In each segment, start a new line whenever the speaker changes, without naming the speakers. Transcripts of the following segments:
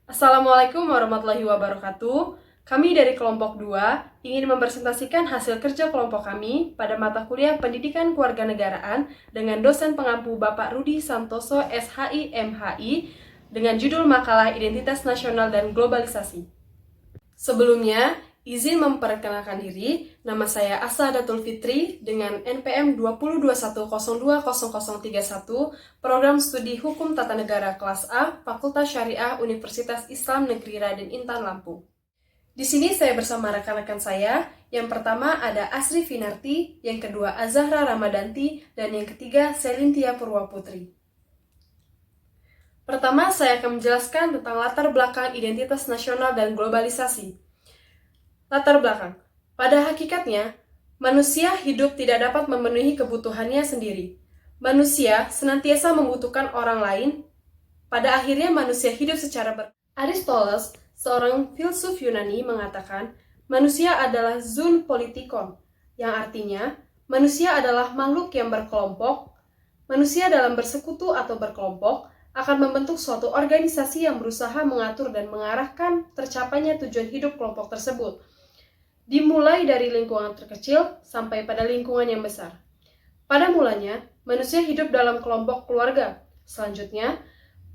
Assalamualaikum warahmatullahi wabarakatuh. Kami dari kelompok 2 ingin mempresentasikan hasil kerja kelompok kami pada mata kuliah Pendidikan Kewarganegaraan dengan dosen pengampu Bapak Rudi Santoso SHI MHI dengan judul makalah Identitas Nasional dan Globalisasi. Sebelumnya, izin memperkenalkan diri, nama saya Asa Datul Fitri dengan NPM 2021020031, Program Studi Hukum Tata Negara Kelas A, Fakultas Syariah Universitas Islam Negeri Raden Intan Lampung. Di sini saya bersama rekan-rekan saya. Yang pertama ada Asri Finarti, yang kedua Azahra Ramadanti, dan yang ketiga Selintia Purwaputri. Pertama, saya akan menjelaskan tentang latar belakang identitas nasional dan globalisasi. Latar belakang. Pada hakikatnya, manusia hidup tidak dapat memenuhi kebutuhannya sendiri. Manusia senantiasa membutuhkan orang lain. Pada akhirnya manusia hidup secara Aristoteles, seorang filsuf Yunani, mengatakan manusia adalah zoon politikon, yang artinya manusia adalah makhluk yang berkelompok. Manusia dalam bersekutu atau berkelompok akan membentuk suatu organisasi yang berusaha mengatur dan mengarahkan tercapainya tujuan hidup kelompok tersebut, dimulai dari lingkungan terkecil sampai pada lingkungan yang besar. Pada mulanya, manusia hidup dalam kelompok keluarga. Selanjutnya,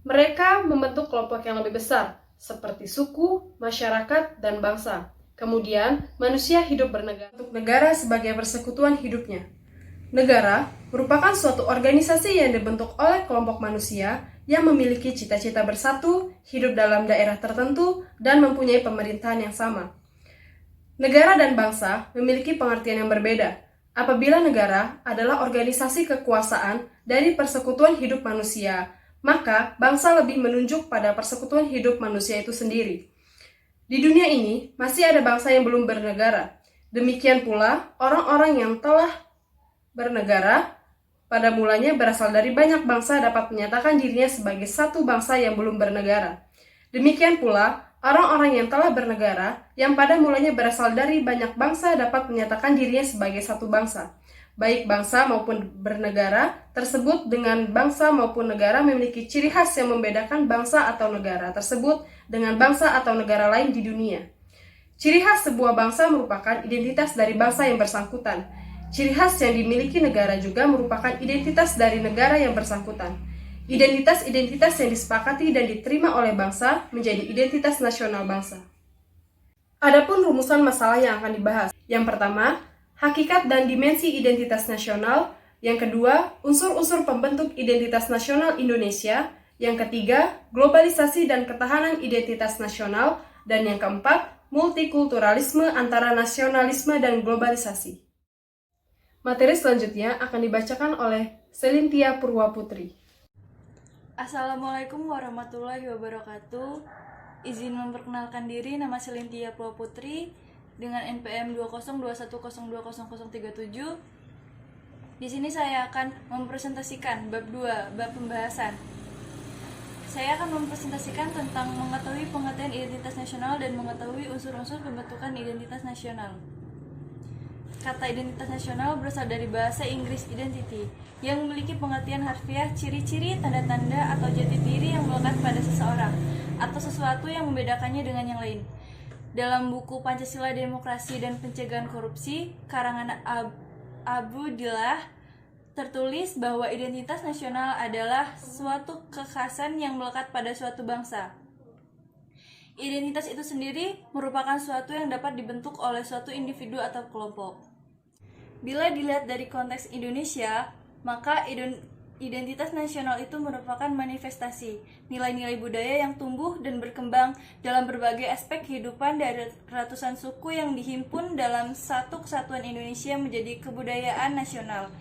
mereka membentuk kelompok yang lebih besar, seperti suku, masyarakat, dan bangsa. Kemudian, manusia hidup bernegara. Untuk negara sebagai persekutuan hidupnya. Negara merupakan suatu organisasi yang dibentuk oleh kelompok manusia yang memiliki cita-cita bersatu, hidup dalam daerah tertentu, dan mempunyai pemerintahan yang sama. Negara dan bangsa memiliki pengertian yang berbeda. Apabila negara adalah organisasi kekuasaan dari persekutuan hidup manusia, maka bangsa lebih menunjuk pada persekutuan hidup manusia itu sendiri. Di dunia ini, masih ada bangsa yang belum bernegara. Demikian pula, orang-orang yang telah bernegara pada mulanya berasal dari banyak bangsa dapat menyatakan dirinya sebagai satu bangsa yang belum bernegara. Demikian pula, orang-orang yang telah bernegara yang pada mulanya berasal dari banyak bangsa dapat menyatakan dirinya sebagai satu bangsa. Baik bangsa maupun bernegara tersebut dengan bangsa maupun negara memiliki ciri khas yang membedakan bangsa atau negara tersebut dengan bangsa atau negara lain di dunia. Ciri khas sebuah bangsa merupakan identitas dari bangsa yang bersangkutan. Ciri khas yang dimiliki negara juga merupakan identitas dari negara yang bersangkutan. Identitas-identitas yang disepakati dan diterima oleh bangsa menjadi identitas nasional bangsa. Adapun rumusan masalah yang akan dibahas. Yang pertama, hakikat dan dimensi identitas nasional. Yang kedua, unsur-unsur pembentuk identitas nasional Indonesia. Yang ketiga, globalisasi dan ketahanan identitas nasional. Dan yang keempat, multikulturalisme antara nasionalisme dan globalisasi. Materi selanjutnya akan dibacakan oleh Selintia Purwaputri.
Assalamualaikum warahmatullahi wabarakatuh. Izin memperkenalkan diri, nama Selintia Purwaputri dengan NPM 2021020037. Di sini saya akan mempresentasikan bab 2, bab pembahasan. Saya akan mempresentasikan tentang mengetahui pengertian identitas nasional dan mengetahui unsur-unsur pembentukan identitas nasional. Kata identitas nasional berasal dari bahasa Inggris identity, yang memiliki pengertian harfiah ciri-ciri, tanda-tanda, atau jati diri yang melekat pada seseorang, atau sesuatu yang membedakannya dengan yang lain. Dalam buku Pancasila Demokrasi dan Pencegahan Korupsi, karangan Abu Dillah, tertulis bahwa identitas nasional adalah suatu kekhasan yang melekat pada suatu bangsa. Identitas itu sendiri merupakan suatu yang dapat dibentuk oleh suatu individu atau kelompok. Bila dilihat dari konteks Indonesia, maka identitas nasional itu merupakan manifestasi nilai-nilai budaya yang tumbuh dan berkembang dalam berbagai aspek kehidupan dari ratusan suku yang dihimpun dalam satu kesatuan Indonesia menjadi kebudayaan nasional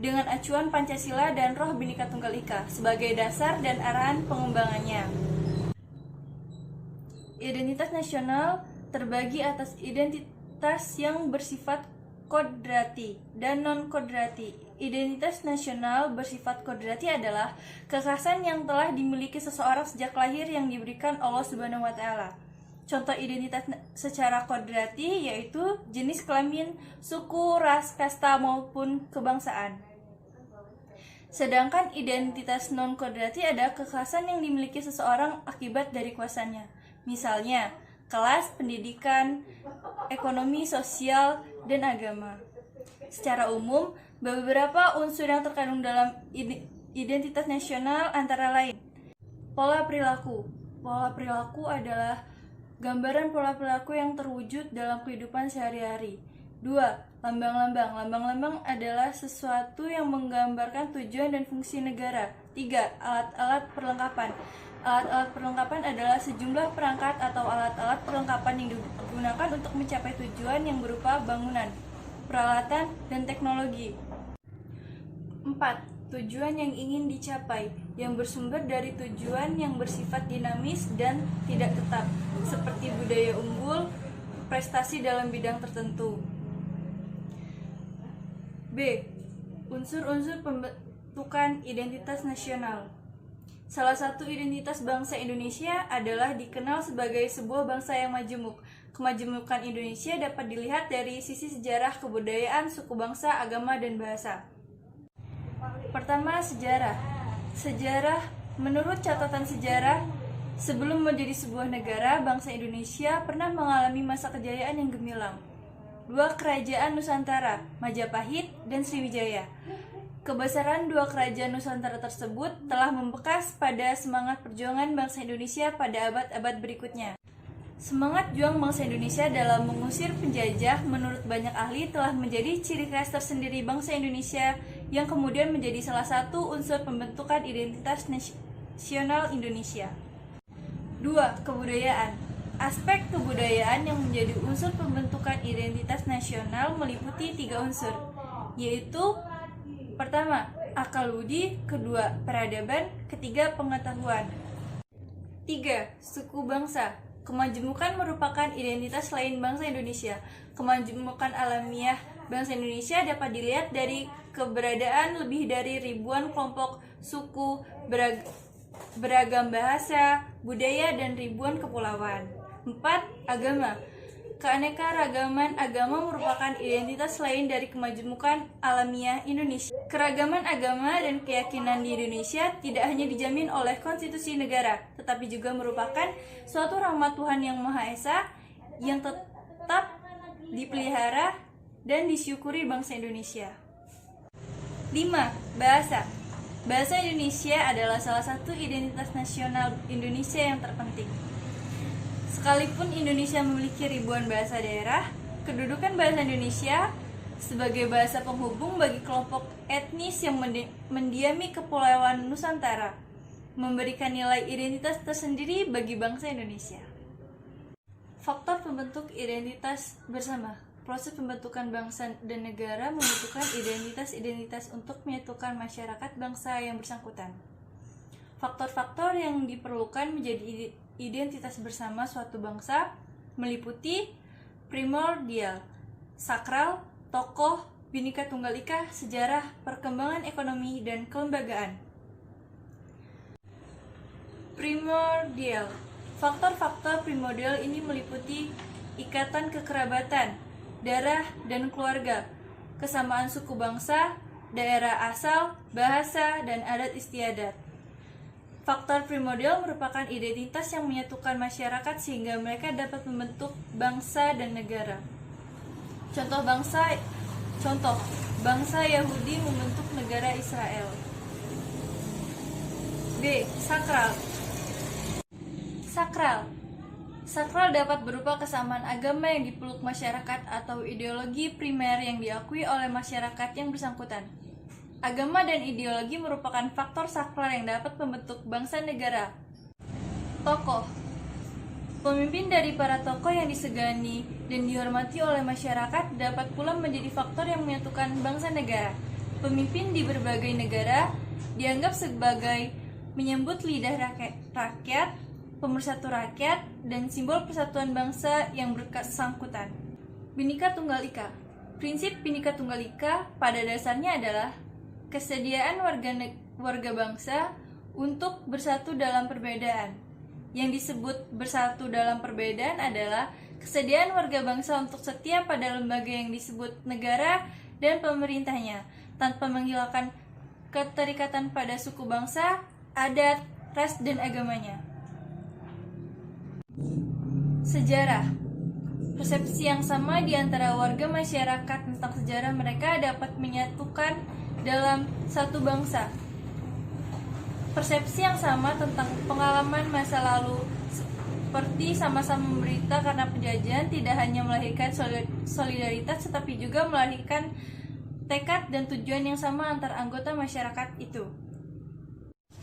dengan acuan Pancasila dan Roh Bhinneka Tunggal Ika sebagai dasar dan arahan pengembangannya. Identitas nasional terbagi atas identitas yang bersifat kodrati dan non-kodrati. Identitas nasional bersifat kodrati adalah kekhasan yang telah dimiliki seseorang sejak lahir yang diberikan Allah Subhanahu wa taala. Contoh identitas secara kodrati yaitu jenis kelamin, suku, ras, kasta maupun kebangsaan. Sedangkan identitas non-kodrati adalah kekhasan yang dimiliki seseorang akibat dari kuasanya. Misalnya, kelas, pendidikan, ekonomi, sosial, dan agama. Secara umum, beberapa unsur yang terkandung dalam identitas nasional antara lain: pola perilaku. Pola perilaku adalah gambaran pola perilaku yang terwujud dalam kehidupan sehari-hari. 2. Lambang-lambang. Lambang-lambang adalah sesuatu yang menggambarkan tujuan dan fungsi negara. 3. Alat-alat perlengkapan. Alat-alat perlengkapan adalah sejumlah perangkat atau alat-alat perlengkapan yang digunakan untuk mencapai tujuan yang berupa bangunan, peralatan, dan teknologi. 4. Tujuan yang ingin dicapai, yang bersumber dari tujuan yang bersifat dinamis dan tidak tetap, seperti budaya unggul, prestasi dalam bidang tertentu. B. Unsur-unsur pembentukan identitas nasional. Salah satu identitas bangsa Indonesia adalah dikenal sebagai sebuah bangsa yang majemuk. Kemajemukan Indonesia dapat dilihat dari sisi sejarah, kebudayaan, suku bangsa, agama, dan bahasa. Pertama, sejarah. Sejarah, menurut catatan sejarah, sebelum menjadi sebuah negara, bangsa Indonesia pernah mengalami masa kejayaan yang gemilang. 2. Kerajaan Nusantara, Majapahit dan Sriwijaya. Kebesaran dua kerajaan Nusantara tersebut telah membekas pada semangat perjuangan bangsa Indonesia pada abad-abad berikutnya. Semangat juang bangsa Indonesia dalam mengusir penjajah menurut banyak ahli telah menjadi ciri khas tersendiri bangsa Indonesia yang kemudian menjadi salah satu unsur pembentukan identitas nasional Indonesia. 2. Kebudayaan. Aspek kebudayaan yang menjadi unsur pembentukan identitas nasional meliputi 3 unsur, yaitu: pertama, akal budi; kedua, peradaban; ketiga, pengetahuan. 3. Suku bangsa. Kemajemukan merupakan identitas lain bangsa Indonesia. Kemajemukan alamiah bangsa Indonesia dapat dilihat dari keberadaan lebih dari ribuan kelompok suku, beragam bahasa, budaya, dan ribuan kepulauan. 4. Agama. Keanekaragaman agama merupakan identitas lain dari kemajemukan alamiah Indonesia. Keragaman agama dan keyakinan di Indonesia tidak hanya dijamin oleh konstitusi negara, tetapi juga merupakan suatu rahmat Tuhan Yang Maha Esa yang tetap dipelihara dan disyukuri bangsa Indonesia. 5. Bahasa. Bahasa Indonesia adalah salah satu identitas nasional Indonesia yang terpenting. Sekalipun Indonesia memiliki ribuan bahasa daerah, kedudukan bahasa Indonesia sebagai bahasa penghubung bagi kelompok etnis yang mendiami kepulauan Nusantara memberikan nilai identitas tersendiri bagi bangsa Indonesia. Faktor pembentuk identitas bersama. Proses pembentukan bangsa dan negara membutuhkan identitas-identitas untuk menyatukan masyarakat bangsa yang bersangkutan. Faktor-faktor yang diperlukan menjadi identitas bersama suatu bangsa meliputi primordial, sakral, tokoh, Bhinneka Tunggal Ika, sejarah, perkembangan ekonomi, dan kelembagaan. Primordial. Faktor-faktor primordial ini meliputi ikatan kekerabatan, darah dan keluarga, kesamaan suku bangsa, daerah asal, bahasa, dan adat istiadat. Faktor primordial merupakan identitas yang menyatukan masyarakat sehingga mereka dapat membentuk bangsa dan negara. Contoh bangsa Yahudi membentuk negara Israel. B. Sakral. Sakral dapat berupa kesamaan agama yang dipeluk masyarakat atau ideologi primer yang diakui oleh masyarakat yang bersangkutan. Agama dan ideologi merupakan faktor sakral yang dapat membentuk bangsa negara. Tokoh. Pemimpin dari para tokoh yang disegani dan dihormati oleh masyarakat dapat pula menjadi faktor yang menyatukan bangsa negara. Pemimpin di berbagai negara dianggap sebagai menyambut lidah rakyat, pemersatu rakyat, dan simbol persatuan bangsa yang bersangkutan. Bhinneka Tunggal Ika. Prinsip Bhinneka Tunggal Ika pada dasarnya adalah kesediaan warga bangsa untuk bersatu dalam perbedaan. Yang disebut bersatu dalam perbedaan adalah kesediaan warga bangsa untuk setia pada lembaga yang disebut negara dan pemerintahnya, tanpa menghilangkan keterikatan pada suku bangsa, adat, ras, dan agamanya. Sejarah. Persepsi yang sama di antara warga masyarakat tentang sejarah mereka dapat menyatukan dalam satu bangsa. Persepsi yang sama tentang pengalaman masa lalu seperti sama-sama menderita karena penjajahan tidak hanya melahirkan solidaritas tetapi juga melahirkan tekad dan tujuan yang sama antar anggota masyarakat itu.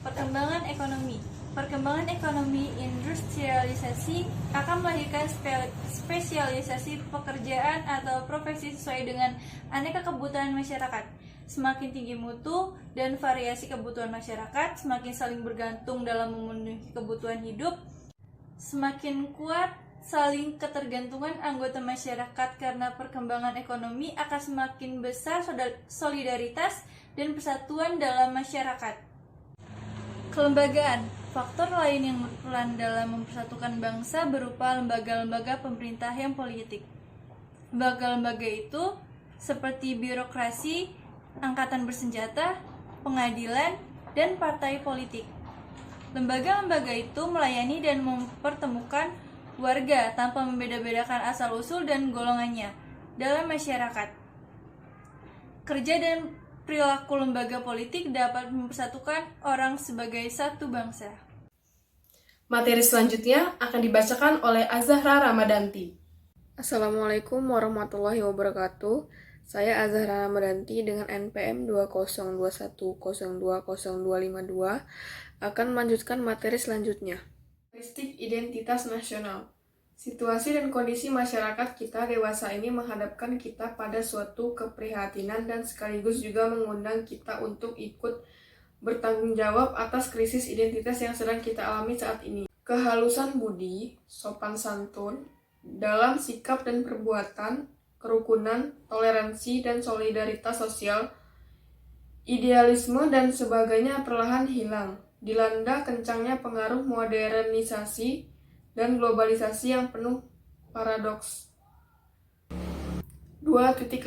Perkembangan ekonomi. Perkembangan ekonomi industrialisasi akan melahirkan spesialisasi pekerjaan atau profesi sesuai dengan aneka kebutuhan masyarakat. Semakin tinggi mutu dan variasi kebutuhan masyarakat, semakin saling bergantung dalam memenuhi kebutuhan hidup, semakin kuat saling ketergantungan anggota masyarakat karena perkembangan ekonomi akan semakin besar solidaritas dan persatuan dalam masyarakat. Kelembagaan. Faktor lain yang berperan dalam mempersatukan bangsa berupa lembaga-lembaga pemerintah yang politik. Lembaga-lembaga itu seperti birokrasi, angkatan bersenjata, pengadilan, dan partai politik. Lembaga-lembaga itu melayani dan mempertemukan warga tanpa membeda-bedakan asal-usul dan golongannya dalam masyarakat. Kerja dan perilaku lembaga politik dapat mempersatukan orang sebagai satu bangsa.
Materi selanjutnya akan dibacakan oleh Azahra Ramadanti.
Assalamualaikum warahmatullahi wabarakatuh. Saya Azahra Ramadanti dengan NPM 202102052 akan melanjutkan materi selanjutnya.
Karakteristik identitas nasional. Situasi dan kondisi masyarakat kita dewasa ini menghadapkan kita pada suatu keprihatinan dan sekaligus juga mengundang kita untuk ikut bertanggung jawab atas krisis identitas yang sedang kita alami saat ini. Kehalusan budi, sopan santun, dalam sikap dan perbuatan, kerukunan, toleransi, dan solidaritas sosial, idealisme, dan sebagainya perlahan hilang, dilanda kencangnya pengaruh modernisasi dan globalisasi yang penuh paradoks. 2.5.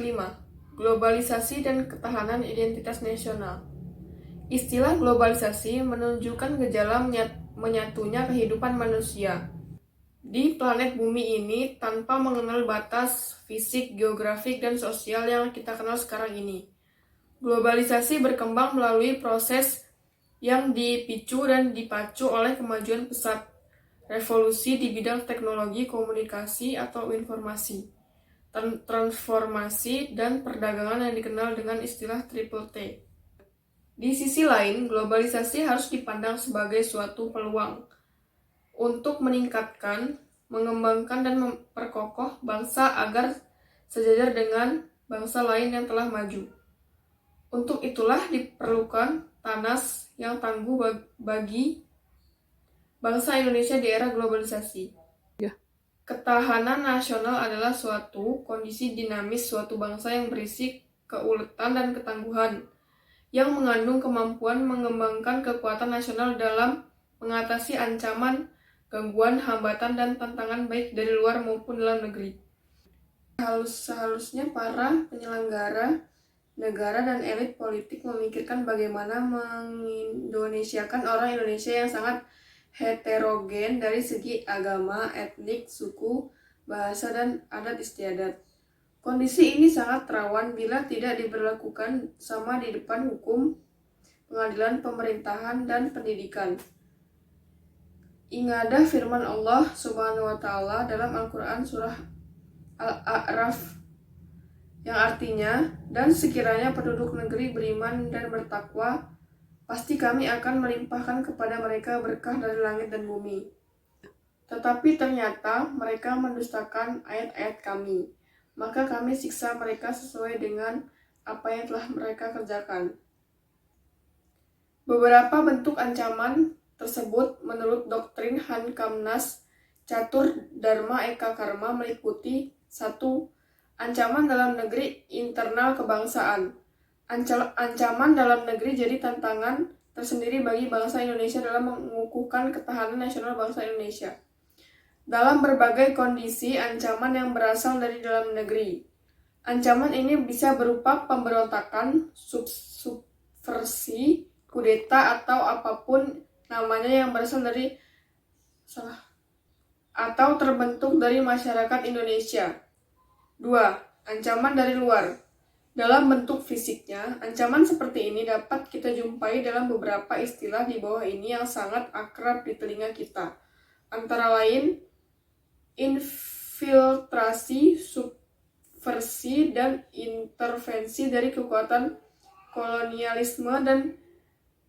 Globalisasi dan ketahanan identitas nasional. Istilah globalisasi menunjukkan gejala menyatunya kehidupan manusia di planet bumi ini tanpa mengenal batas fisik, geografik, dan sosial yang kita kenal sekarang ini. Globalisasi berkembang melalui proses yang dipicu dan dipacu oleh kemajuan pesat, revolusi di bidang teknologi, komunikasi atau informasi, transformasi, dan perdagangan yang dikenal dengan istilah Triple T. Di sisi lain, globalisasi harus dipandang sebagai suatu peluang untuk meningkatkan, mengembangkan, dan memperkokoh bangsa agar sejajar dengan bangsa lain yang telah maju. Untuk itulah diperlukan tanas yang tangguh bagi bangsa Indonesia di era globalisasi. Ketahanan nasional adalah suatu kondisi dinamis suatu bangsa yang berisi keuletan dan ketangguhan, yang mengandung kemampuan mengembangkan kekuatan nasional dalam mengatasi ancaman, gangguan, hambatan, dan tantangan baik dari luar maupun dalam negeri. Seharusnya para penyelenggara negara dan elit politik memikirkan bagaimana mengindonesiakan orang Indonesia yang sangat heterogen dari segi agama, etnik, suku, bahasa, dan adat istiadat. Kondisi ini sangat rawan bila tidak diberlakukan sama di depan hukum, pengadilan, pemerintahan, dan pendidikan. Ingadah firman Allah Subhanahu wa Ta'ala dalam Al-Quran Surah Al-A'raf yang artinya, dan sekiranya penduduk negeri beriman dan bertakwa, pasti kami akan melimpahkan kepada mereka berkah dari langit dan bumi. Tetapi ternyata mereka mendustakan ayat-ayat kami, maka kami siksa mereka sesuai dengan apa yang telah mereka kerjakan. Beberapa bentuk ancaman tersebut menurut doktrin Hankamnas Catur Dharma Eka Karma meliputi 1. Ancaman dalam negeri internal kebangsaan. Ancaman dalam negeri jadi tantangan tersendiri bagi bangsa Indonesia dalam mengukuhkan ketahanan nasional bangsa Indonesia. Dalam berbagai kondisi, ancaman yang berasal dari dalam negeri. Ancaman ini bisa berupa pemberontakan,
subversi, kudeta, atau apapun namanya yang berasal dari atau terbentuk dari masyarakat Indonesia. 2. Ancaman dari luar. Dalam bentuk fisiknya, ancaman seperti ini dapat kita jumpai dalam beberapa istilah di bawah ini yang sangat akrab di telinga kita. Antara lain, infiltrasi, subversi, dan intervensi dari kekuatan kolonialisme dan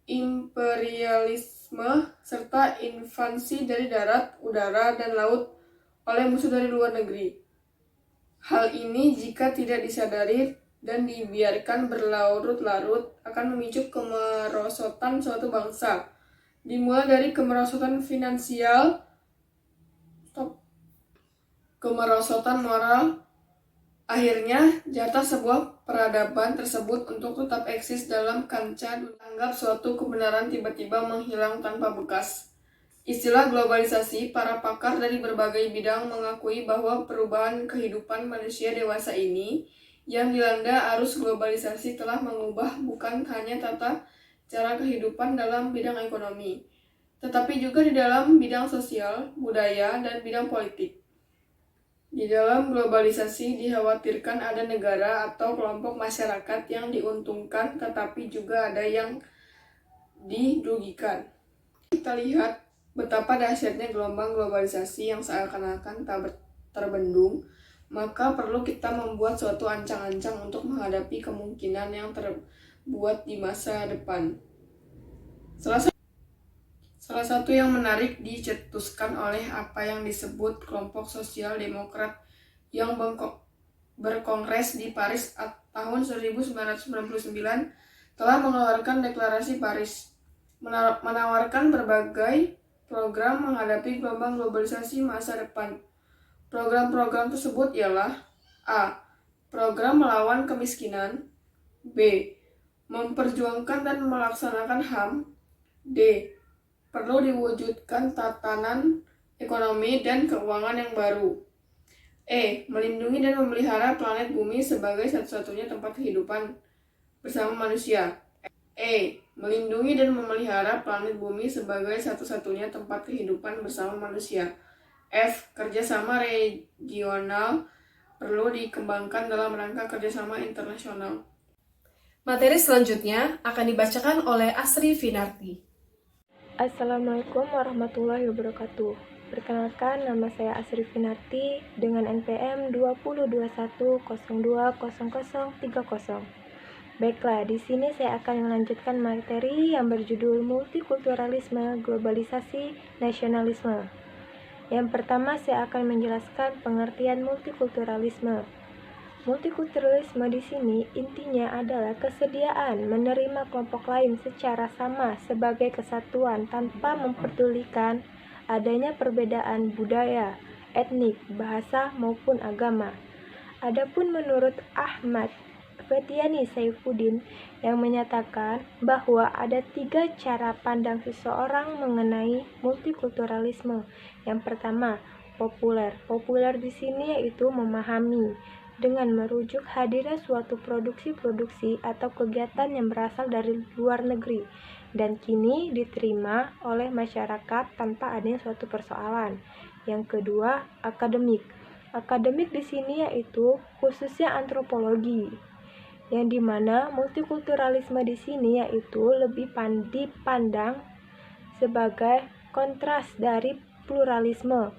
imperialisme, serta invasi dari darat, udara, dan laut oleh musuh dari luar negeri. Hal ini jika tidak disadari dan dibiarkan berlarut-larut akan memicu kemerosotan suatu bangsa. Dimulai dari kemerosotan finansial, kemerosotan moral, akhirnya jatah sebuah peradaban tersebut untuk tetap eksis dalam kancah dianggap suatu kebenaran tiba-tiba menghilang tanpa bekas. Istilah globalisasi, para pakar dari berbagai bidang mengakui bahwa perubahan kehidupan manusia dewasa ini yang dilanda arus globalisasi telah mengubah bukan hanya tata cara kehidupan dalam bidang ekonomi, tetapi juga di dalam bidang sosial, budaya, dan bidang politik. Di dalam globalisasi dikhawatirkan ada negara atau kelompok masyarakat yang diuntungkan, tetapi juga ada yang dirugikan. Kita lihat betapa dahsyatnya gelombang globalisasi yang seakan-akan tak terbendung, maka perlu kita membuat suatu ancang-ancang untuk menghadapi kemungkinan yang terbuat di masa depan. Salah satu yang menarik dicetuskan oleh apa yang disebut kelompok sosial demokrat yang berkongres di Paris tahun 1999 telah mengeluarkan deklarasi Paris, menawarkan berbagai program menghadapi gelombang globalisasi masa depan. Program-program tersebut ialah A. Program melawan kemiskinan. B. Memperjuangkan dan melaksanakan HAM. D. Perlu diwujudkan tatanan ekonomi dan keuangan yang baru. E. Melindungi dan memelihara planet bumi sebagai satu-satunya tempat kehidupan bersama manusia. E. Melindungi dan memelihara planet bumi sebagai satu-satunya tempat kehidupan bersama manusia. F. Kerjasama regional perlu dikembangkan dalam rangka kerjasama internasional.
Materi selanjutnya akan dibacakan oleh Asri Finarti.
Assalamualaikum warahmatullahi wabarakatuh. Perkenalkan, nama saya Asri Finarti dengan NPM 2021020030. Baiklah, di sini saya akan melanjutkan materi yang berjudul Multikulturalisme, Globalisasi, Nasionalisme. Yang pertama, saya akan menjelaskan pengertian multikulturalisme. Multikulturalisme di sini intinya adalah kesediaan menerima kelompok lain secara sama sebagai kesatuan tanpa memperdulikan adanya perbedaan budaya, etnik, bahasa, maupun agama. Adapun menurut Ahmad Fetiani Saifuddin yang menyatakan bahwa ada 3 cara pandang seseorang mengenai multikulturalisme. Yang pertama, populer. Populer di sini yaitu memahami dengan merujuk hadirnya suatu produksi-produksi atau kegiatan yang berasal dari luar negeri dan kini diterima oleh masyarakat tanpa adanya suatu persoalan. Yang kedua, akademik. Akademik di sini yaitu khususnya antropologi, yang dimana multikulturalisme di sini yaitu lebih dipandang sebagai kontras dari pluralisme.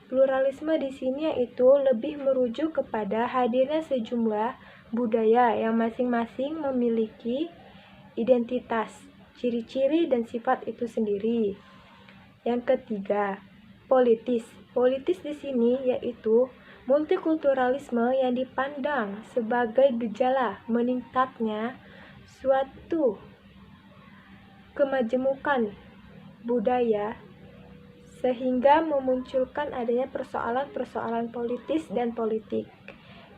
Pluralisme di sini yaitu lebih merujuk kepada hadirnya sejumlah budaya yang masing-masing memiliki identitas, ciri-ciri dan sifat itu sendiri. Yang ketiga, politis. Politis di sini yaitu multikulturalisme yang dipandang sebagai gejala meningkatnya suatu kemajemukan budaya sehingga memunculkan adanya persoalan-persoalan politis dan politik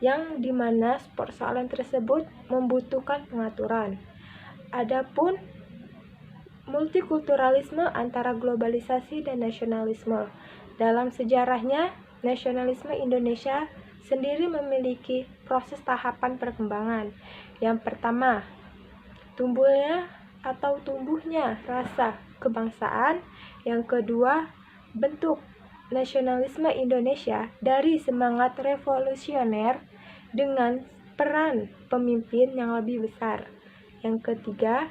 yang dimana persoalan tersebut membutuhkan pengaturan. Adapun multikulturalisme antara globalisasi dan nasionalisme. Dalam sejarahnya, nasionalisme Indonesia sendiri memiliki proses tahapan perkembangan. Yang pertama, tumbuhnya rasa kebangsaan. Yang kedua, bentuk nasionalisme Indonesia dari semangat revolusioner dengan peran pemimpin yang lebih besar. Yang ketiga,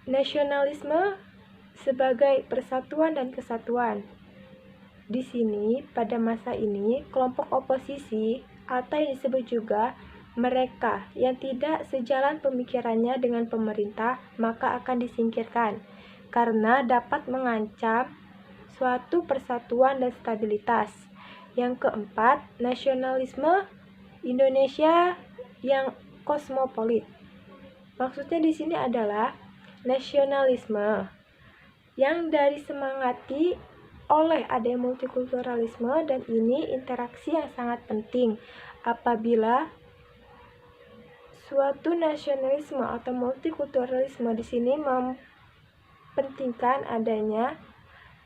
nasionalisme sebagai persatuan dan kesatuan. Di sini, pada masa ini, kelompok oposisi atau yang disebut juga mereka yang tidak sejalan pemikirannya dengan pemerintah, maka akan disingkirkan karena dapat mengancam suatu persatuan dan stabilitas. Yang keempat, nasionalisme Indonesia yang kosmopolit. Maksudnya di sini adalah nasionalisme yang dari semangati oleh adanya multikulturalisme, dan ini interaksi yang sangat penting apabila suatu nasionalisme atau multikulturalisme di sini mempentingkan adanya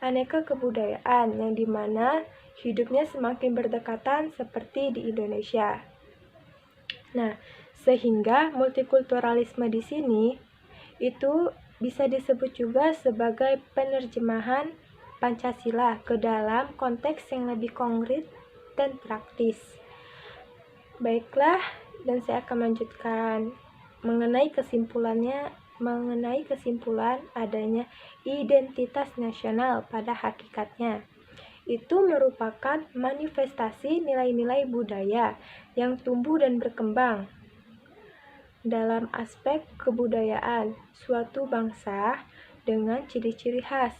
aneka kebudayaan yang dimana hidupnya semakin berdekatan seperti di Indonesia. Nah, sehingga multikulturalisme di sini itu bisa disebut juga sebagai penerjemahan Pancasila ke dalam konteks yang lebih konkret dan praktis. Baiklah, dan saya akan melanjutkan mengenai kesimpulan adanya identitas nasional pada hakikatnya. Itu merupakan manifestasi nilai-nilai budaya yang tumbuh dan berkembang dalam aspek kebudayaan suatu bangsa dengan ciri-ciri khas.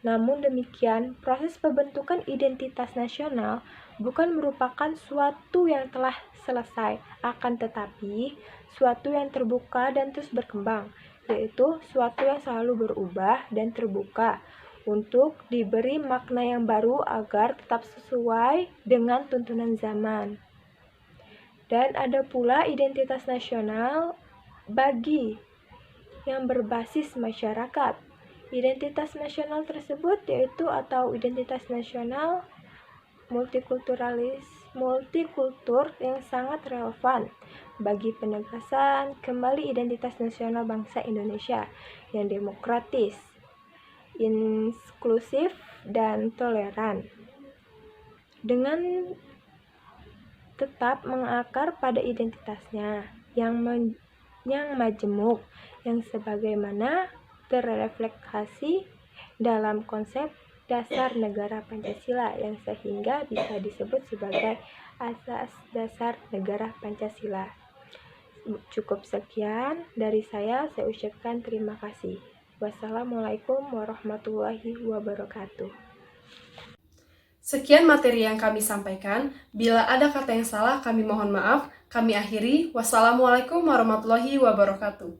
Namun demikian, proses pembentukan identitas nasional bukan merupakan suatu yang telah selesai, akan tetapi suatu yang terbuka dan terus berkembang, yaitu suatu yang selalu berubah dan terbuka untuk diberi makna yang baru agar tetap sesuai dengan tuntunan zaman. Dan ada pula identitas nasional bagi yang berbasis masyarakat. Identitas nasional tersebut yaitu atau identitas nasional multikultur yang sangat relevan bagi penegasan kembali identitas nasional bangsa Indonesia yang demokratis, inklusif, dan toleran, dengan tetap mengakar pada identitasnya yang majemuk, yang sebagaimana terrefleksi dalam konsep dasar negara Pancasila, yang sehingga bisa disebut sebagai asas dasar negara Pancasila. Cukup sekian dari saya ucapkan terima kasih. Wassalamualaikum warahmatullahi wabarakatuh.
Sekian materi yang kami sampaikan. Bila ada kata yang salah, kami mohon maaf. Kami akhiri. Wassalamualaikum warahmatullahi wabarakatuh.